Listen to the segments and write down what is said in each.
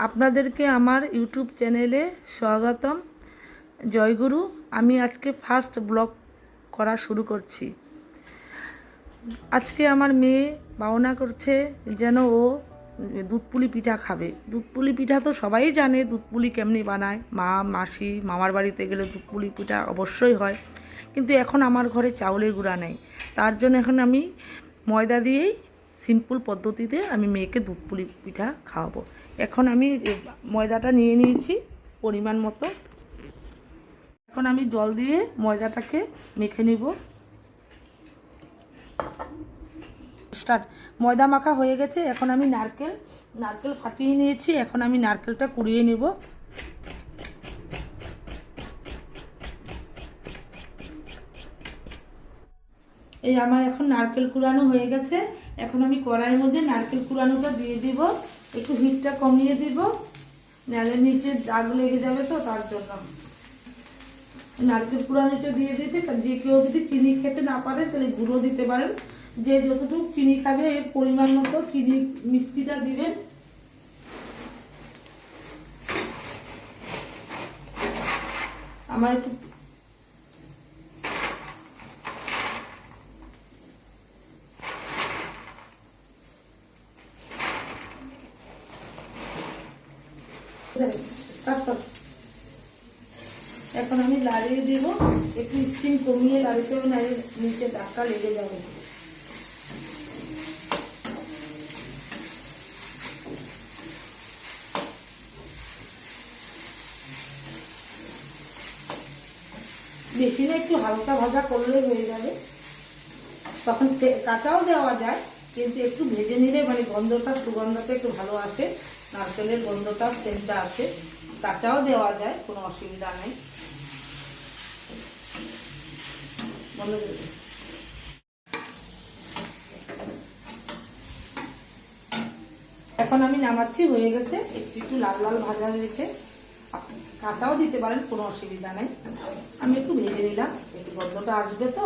আপনাদেরকে আমার ইউটিউব চ্যানেলে স্বাগতম। জয়গুরু। আমি আজকে ফার্স্ট ব্লগ করা শুরু করছি। আজকে আমার মেয়ে বায়না করছে যেন ও দুধপুলি পিঠা খাবে। দুধপুলি পিঠা তো সবাই জানে দুধপুলি কেমনি বানায়, মা মাসি মামার বাড়িতে গেলে দুধপুলি পিঠা অবশ্যই হয়, কিন্তু এখন আমার ঘরে চাউলের গুঁড়া নেই। তার জন্য এখন আমি ময়দা দিয়েই সিম্পল পদ্ধতিতে আমি মেয়েকে দুধপুলি পিঠা খাওয়াবো। এখন আমি ময়দাটা নিয়ে নিয়েছি পরিমাণ মতো। এখন আমি জল দিয়ে ময়দাটাকে মেখে নিব। স্টার্ট। ময়দা মাখা হয়ে গেছে। এখন আমি নারকেল ফাটিয়ে নিয়েছি। এখন আমি নারকেলটা কুড়িয়ে নেব। এই আমার এখন নারকেল কুড়ানো হয়ে গেছে। এখন আমি কড়াইয়ের মধ্যে নারকেল কুড়ানোটা দিয়ে দিব। একটু হিটটা কমিয়ে দিব, নাহলে নিচে দাগ লেগে যাবে, তো তার জন্য নারকেল কুড়ানোটা দিয়ে দিয়েছি। যে কেউ যদি চিনি খেতে না পারে তাহলে গুঁড়ো দিতে পারেন। যে যতটুকু চিনি খাবে এর পরিমাণ মতো চিনি মিষ্টিটা দিবেন। আমার একটু এখন আমি লাড়িয়ে দেবো। একটু স্টিম কমিয়ে লাড়িতে হবে, না নিচে দাগটা লেগে যাবে। বেশি না, একটু হালকা ভাজা করলে হয়ে যাবে। তখন কাঁচাও দেওয়া যায়, কিন্তু একটু ভেজে নিলে মানে সুগন্ধটা একটু ভালো আসে, নারকেলের গন্ধটা সেন্টটা আসে। কাঁচাও দেওয়া যায়, কোনো অসুবিধা নেই। এখন আমি নামাচ্ছি, হয়ে গেছে। একটু লাল লাল ভাজা হয়েছে। কাঁচাও দিতে পারেন, কোনো অসুবিধা নেই। আমি একটু ভেজে নিলাম, একটু গন্ধটা আসবে। তো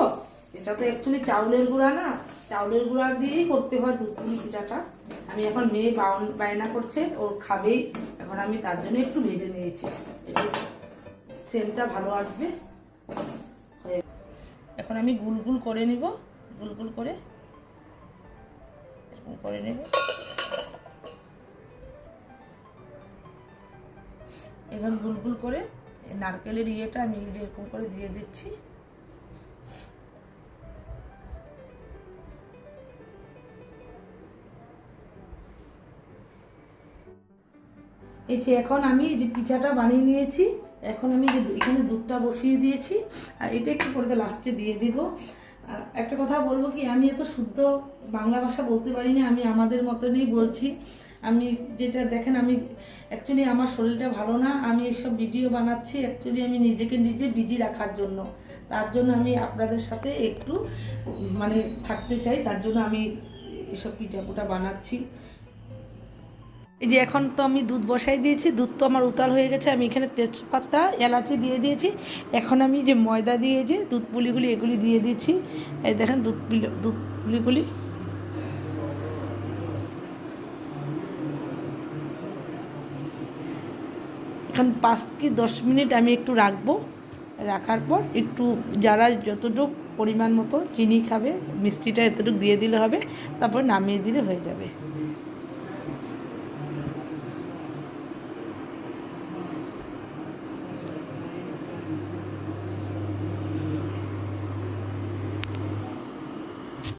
এটা তো অ্যাকচুয়ালি চাউলের গুঁড়া না, চাউলের গুঁড়া দিয়েই করতে হয় দুধপুলি পিঠাটা। আমি এখন মেয়ে বায়না করছে, ওর খাবেই। এখন আমি তার জন্য একটু ভেজে নিয়েছি, একটু সেন্টটা ভালো আসবে। এখন আমি গুলগুল করে নিব, গুলগুল করে এরকম করে নেব। এখন গুলগুল করে নারকেলের ইয়েটা আমি যেরকম করে দিয়ে দিচ্ছি। এই যে এখন আমি যে পিঠাটা বানিয়ে নিয়েছি, এখন আমি যে এখানে দুধটা বসিয়ে দিয়েছি, আর এটা একটু করে লাস্টে দিয়ে দিব। একটা কথা বলবো কি, আমি এত শুদ্ধ বাংলা ভাষা বলতে পারি না, আমি আমাদের মতনই বলছি। আমি যেটা দেখেন, আমি অ্যাকচুয়ালি আমার শরীরটা ভালো না, আমি এসব ভিডিও বানাচ্ছি অ্যাকচুয়ালি আমি নিজেকে নিজে বিজি রাখার জন্য। তার জন্য আমি আপনাদের সাথে একটু মানে থাকতে চাই, তার জন্য আমি এসব পিঠাপুটা বানাচ্ছি। এই যে এখন তো আমি দুধ বসাই দিয়েছি, দুধ তো আমার উতাল হয়ে গেছে। আমি এখানে তেজপাতা এলাচি দিয়ে দিয়েছি। এখন আমি যে ময়দা দিয়ে যে দুধ পুলিগুলি এগুলি দিয়ে দিয়েছি। এই দেখেন দুধ পুলিগুলি। এখন 5 কি 10 মিনিট আমি একটু রাখবো। রাখার পর একটু যারা যতটুকু পরিমাণ মতো চিনি খাবে, মিষ্টিটা এতটুকু দিয়ে দিলে হবে, তারপর নামিয়ে দিলে হয়ে যাবে।